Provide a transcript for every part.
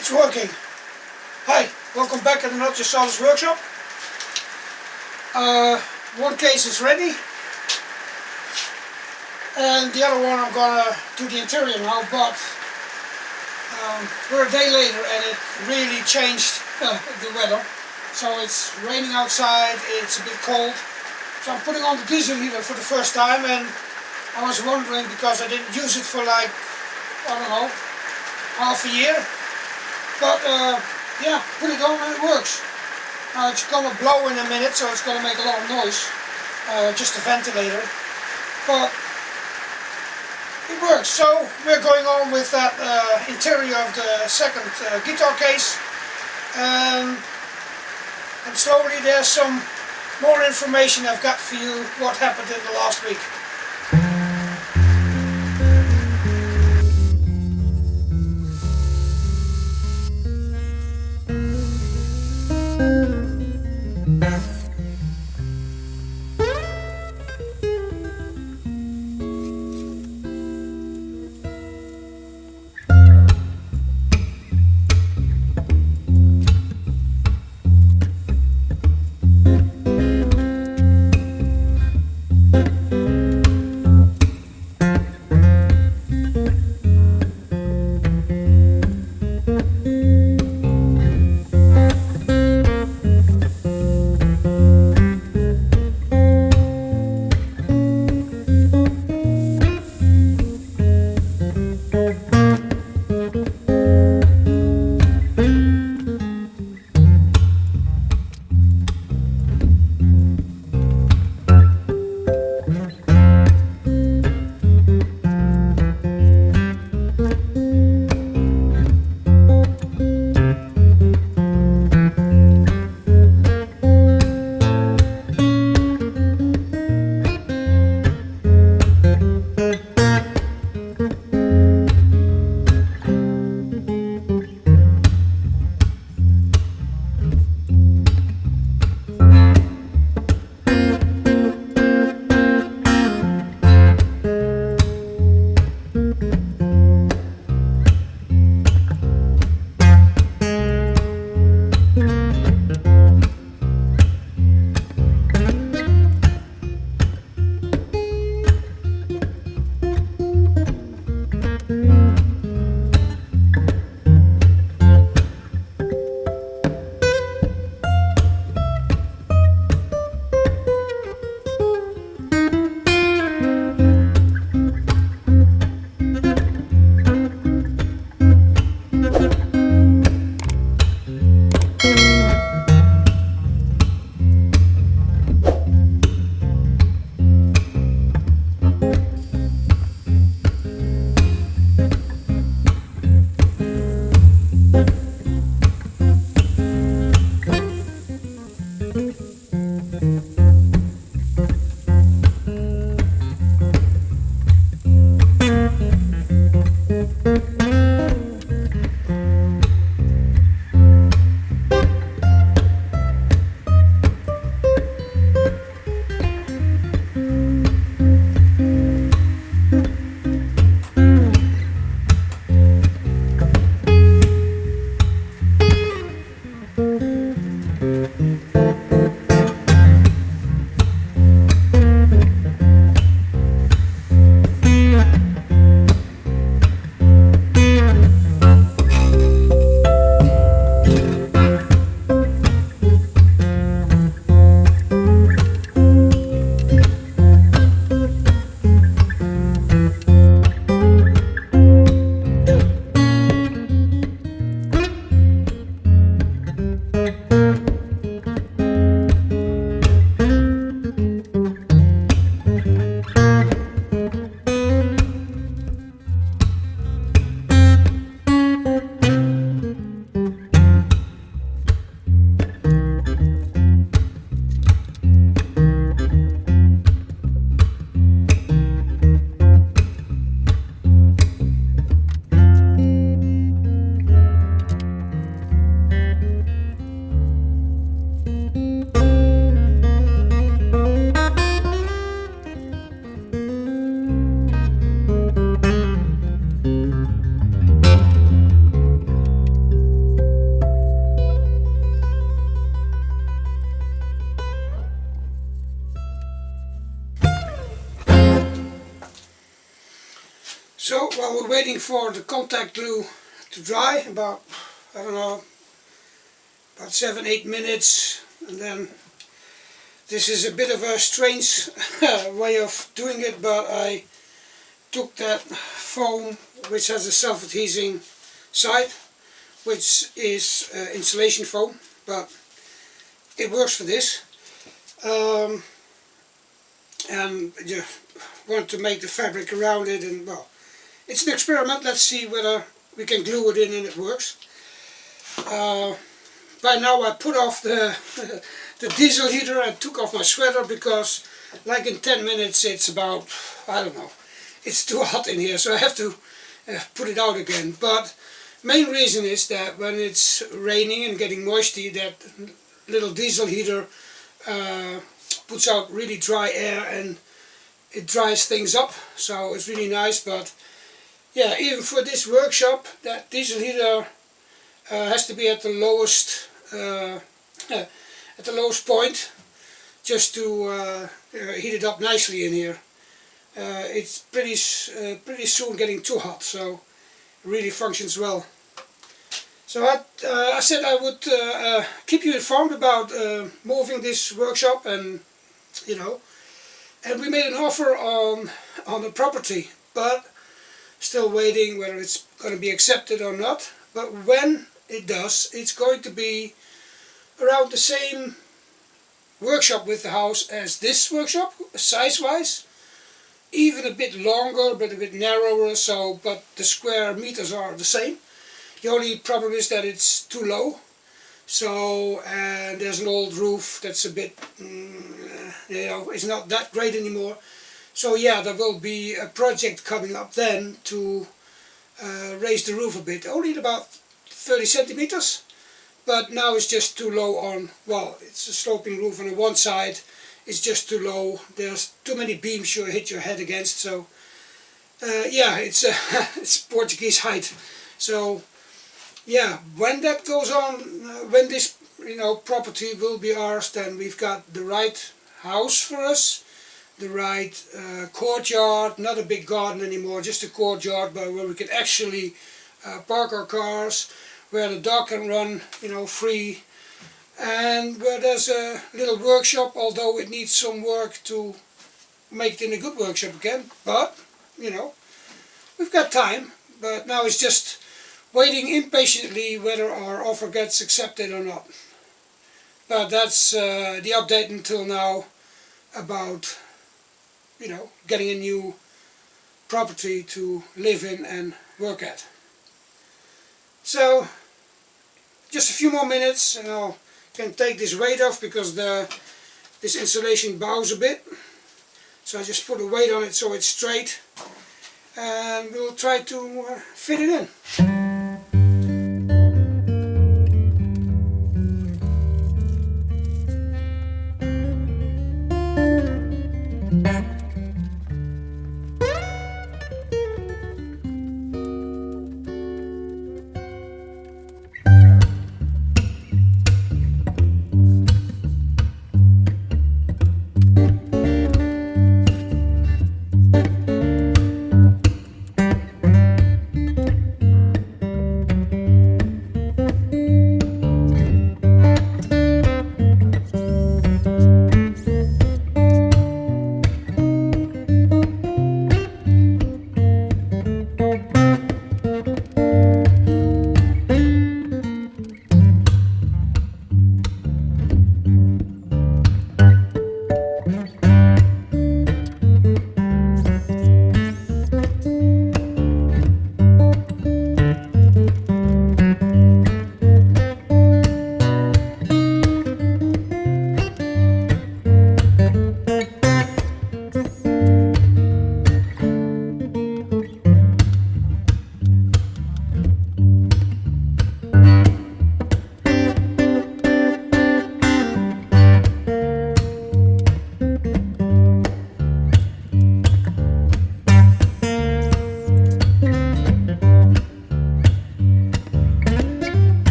It's working. Hi, welcome back at the Not Just Sawdust workshop. One case is ready, and the other one I'm gonna do the interior now, but we're a day later and it really changed the weather. So it's raining outside, it's a bit cold. So I'm putting on the diesel heater for the first time, and I was wondering, because I didn't use it for like, I don't know, half a year. But yeah, put it on and it works. Now it's gonna blow in a minute, so it's gonna make a lot of noise. Just a ventilator. But it works. So we're going on with that interior of the second guitar case. And slowly there's some more information I've got for you, what happened in the last week. waiting for the contact glue to dry, about, I don't know, about 7-8 minutes, and then this is a bit of a strange way of doing it, but I took that foam which has a self-adhesing side, which is insulation foam, but it works for this. And you want to make the fabric around it, and well, it's an experiment. Let's see whether we can glue it in and it works. By now I put off the diesel heater and took off my sweater because like in 10 minutes it's about, I don't know, it's too hot in here, so I have to put it out again. But main reason is that when it's raining and getting moisty, that little diesel heater puts out really dry air and it dries things up, so it's really nice. But yeah, even for this workshop, that diesel heater has to be at the lowest point, just to heat it up nicely in here. It's pretty soon getting too hot, so it really functions well. So I said I would keep you informed about moving this workshop, and you know, and we made an offer on the property, but still waiting whether it's going to be accepted or not. But when it does, it's going to be around the same workshop with the house as this workshop, size-wise, even a bit longer but a bit narrower, so but the square meters are the same. The only problem is that it's too low, so, and there's an old roof that's a bit, you know, it's not that great anymore. So yeah, there will be a project coming up then to raise the roof a bit, only about 30 centimeters, but now it's just too low on, well, it's a sloping roof on one side, it's just too low, there's too many beams you hit your head against, so yeah, it's it's Portuguese height. So yeah, when that goes on, when this, you know, property will be ours, then we've got the right house for us, the right courtyard, not a big garden anymore, just a courtyard, but where we can actually park our cars, where the dog can run, you know, free, and where there's a little workshop, although it needs some work to make it in a good workshop again. But you know, we've got time. But now it's just waiting impatiently whether our offer gets accepted or not. But that's the update until now about, you know, getting a new property to live in and work at. So just a few more minutes and I can take this weight off, because this insulation bows a bit. So I just put a weight on it so it's straight, and we'll try to fit it in.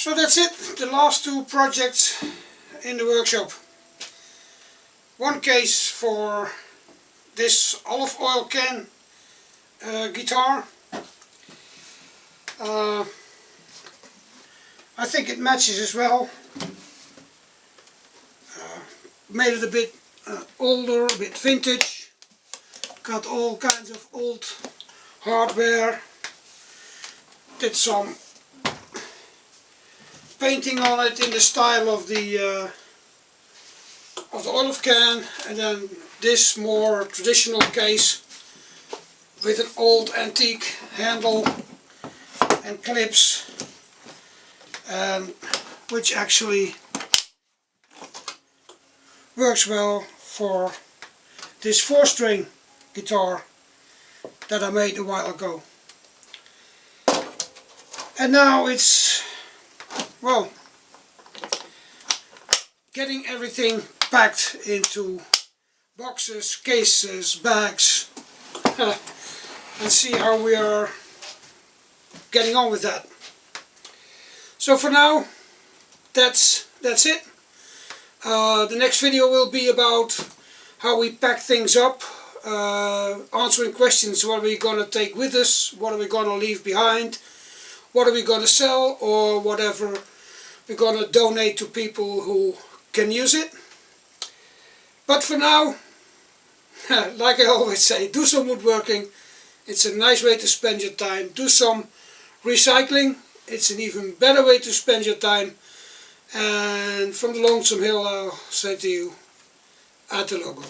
So that's it, the last two projects in the workshop. One case for this olive oil can guitar. I think it matches as well. Made it a bit older, a bit vintage. Got all kinds of old hardware. Did some painting on it in the style of the olive can, and then this more traditional case with an old antique handle and clips, which actually works well for this 4-string guitar that I made a while ago. And now it's, well, getting everything packed into boxes, cases, bags, and see how we are getting on with that. So for now, that's it. The next video will be about how we pack things up, answering questions: what are we going to take with us, what are we going to leave behind, what are we going to sell, or whatever we're going to donate to people who can use it. But for now, like I always say, do some woodworking. It's a nice way to spend your time. Do some recycling. It's an even better way to spend your time. And from the Lonesome Hill, I'll say to you, at the logo.